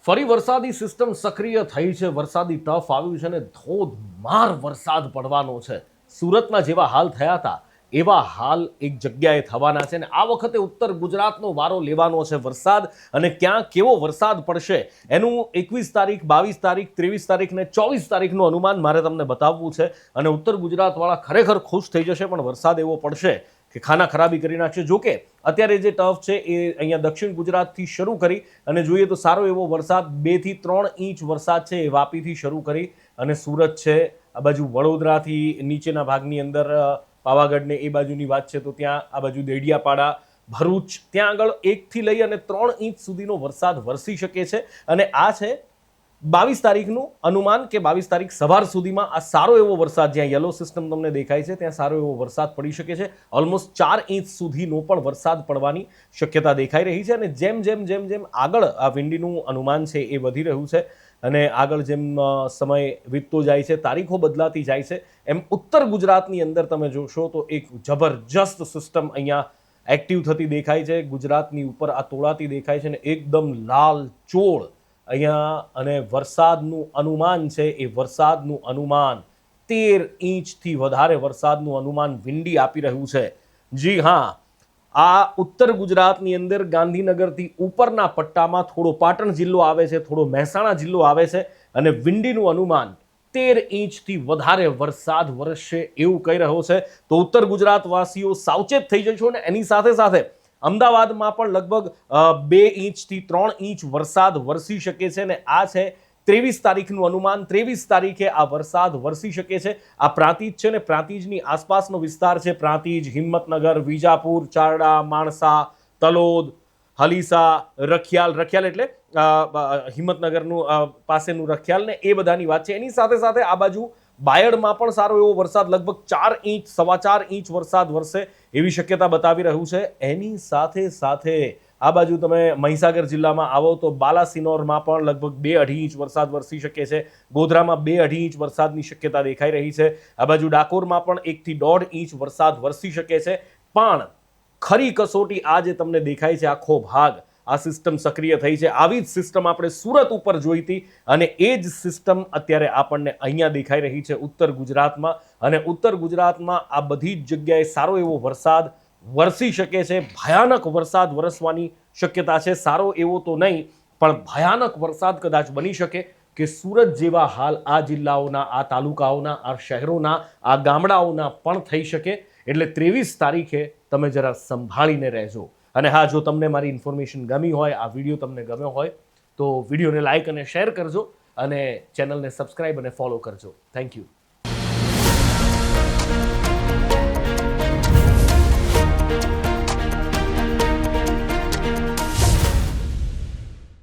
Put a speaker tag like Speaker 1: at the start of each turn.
Speaker 1: ફરી વરસાદી સિસ્ટમ સક્રિય થઈ છે, વરસાદી ટફ આવ્યું છે અને ધોધમાર વરસાદ પડવાનો છે. સુરતમાં જેવા હાલ થયા હતા એવા હાલ એક જગ્યાએ થવાના છે અને આ વખતે ઉત્તર ગુજરાતનો વારો લેવાનો છે વરસાદ. અને ક્યાં કેવો વરસાદ પડશે એનું 21 તારીખ, 22 તારીખ, 23 તારીખ ને 24 તારીખનું અનુમાન મારે તમને બતાવવું છે. અને ઉત્તર ગુજરાતવાળા ખરેખર ખુશ થઈ જશે, પણ વરસાદ એવો પડશે કે ખાના ખરાબી કરી નાખશે. જોકે અત્યારે જે ટફ છે એ અહીંયા દક્ષિણ ગુજરાતથી શરૂ કરી અને જોઈએ તો સારો એવો વરસાદ 2 થી 3 ઇંચ વરસાદ છે એ વાપીથી શરૂ કરી અને સુરત છે, આ બાજુ વડોદરાથી નીચેના ભાગની અંદર પાવાગઢને એ બાજુની વાત છે તો ત્યાં આ બાજુ દેડિયાપાડા, ભરૂચ, ત્યાં આગળ 1 થી લઈ અને 3 ઇંચ સુધીનો વરસાદ વરસી શકે છે. અને આ છે 22 તારીખનું અનુમાન કે 22 તારીખ સવાર સુધીમાં આ સારો એવો વરસાદ, જ્યાં યલો સિસ્ટમ તમને દેખાય છે ત્યાં સારો એવો વરસાદ પડી શકે છે. ઓલમોસ્ટ 4 ઇંચ સુધીનો પણ વરસાદ પડવાની શક્યતા દેખાઈ રહી છે. અને જેમ જેમ જેમ જેમ આગળ આ વિંડીનું અનુમાન છે એ વધી રહ્યું છે અને આગળ જેમ સમય વીતતો જાય છે, તારીખો બદલાતી જાય છે, એમ ઉત્તર ગુજરાતની અંદર તમે જોશો તો એક જબરજસ્ત સિસ્ટમ અહીંયા એક્ટિવ થતી દેખાય છે. ગુજરાતની ઉપર આ તોળાતી દેખાય છે અને એકદમ લાલ ચોળ અહીંયા. અને વરસાદનું અનુમાન છે એ વરસાદનું અનુમાન 13 ઇંચથી વધારે વરસાદનું અનુમાન વિંડી આપી રહ્યું છે. જી હા, આ ઉત્તર ગુજરાતની અંદર ગાંધીનગરથી ઉપરના પટ્ટામાં થોડો પાટણ જિલ્લો આવે છે, થોડો મહેસાણા જિલ્લો આવે છે અને વિંડીનું અનુમાન 13 ઇંચથી વધારે વરસાદ વરસશે એવું કહી રહ્યો છે. તો ઉત્તર ગુજરાતવાસીઓ સાવચેત થઈ જશો. અને એની સાથે સાથે અમદાવાદમાં પણ લગભગ 2 ઇંચથી 3 ઇંચ વરસાદ વરસી શકે છે. અને આ છે 23 તારીખનું અનુમાન. 23 તારીખે આ વરસાદ વરસી શકે છે. આ પ્રાંતિજ છે ને પ્રાંતિજની આસપાસનો વિસ્તાર છે. પ્રાંતિજ, હિંમતનગર, વિજાપુર, ચારડા, માણસા, તલોદ, હલીસા, રખિયાલ એટલે હિંમતનગરનું પાસેનું રખિયાલ ને એ બધાની વાત છે. એની સાથે સાથે આ બાજુ બાયડમાં પણ સારો એવો વરસાદ, લગભગ 4 ઇંચ, 4.25 ઇંચ વરસાદ વરસે એવી શક્યતા બતાવી રહ્યું છે. એની સાથે સાથે આ બાજુ તમે મહીસાગર જિલ્લામાં આવો તો બાલાસિનોરમાં પણ લગભગ 2-2.5 ઇંચ વરસાદ વરસી શકે છે. ગોધરામાં 2-2.5 ઇંચ વરસાદની શક્યતા દેખાઈ રહી છે. આ બાજુ ડાકોરમાં પણ 1 થી 1.5 ઇંચ વરસાદ વરસી શકે છે. પણ ખરી કસોટી આ જે તમને દેખાય છે આખો ભાગ, આ સિસ્ટમ સક્રિય થઈ છે. આવી જ સિસ્ટમ આપણે સુરત ઉપર જોઈ હતી અને એ જ સિસ્ટમ અત્યારે આપણને અહીંયા દેખાઈ રહી છે ઉત્તર ગુજરાતમાં. અને ઉત્તર ગુજરાતમાં આ બધી જ જગ્યાએ સારો એવો વરસાદ વરસી શકે છે. ભયાનક વરસાદ વરસવાની શક્યતા છે. સારો એવો તો નહીં, પણ ભયાનક વરસાદ કદાચ બની શકે કે સુરત જેવા હાલ આ જિલ્લાઓના, આ તાલુકાઓના, આ શહેરોના, આ ગામડાઓના પણ થઈ શકે. એટલે 23 તારીખે તમે જરા સંભાળીને રહેજો. અને હા, જો તમને મારી ઇન્ફોર્મેશન ગમી હોય, આ વિડીયો તમને ગમ્યો હોય તો વિડીયોને લાઇક અને શેર કરજો અને ચેનલને સબસ્ક્રાઇબ અને ફોલો કરજો. Thank you.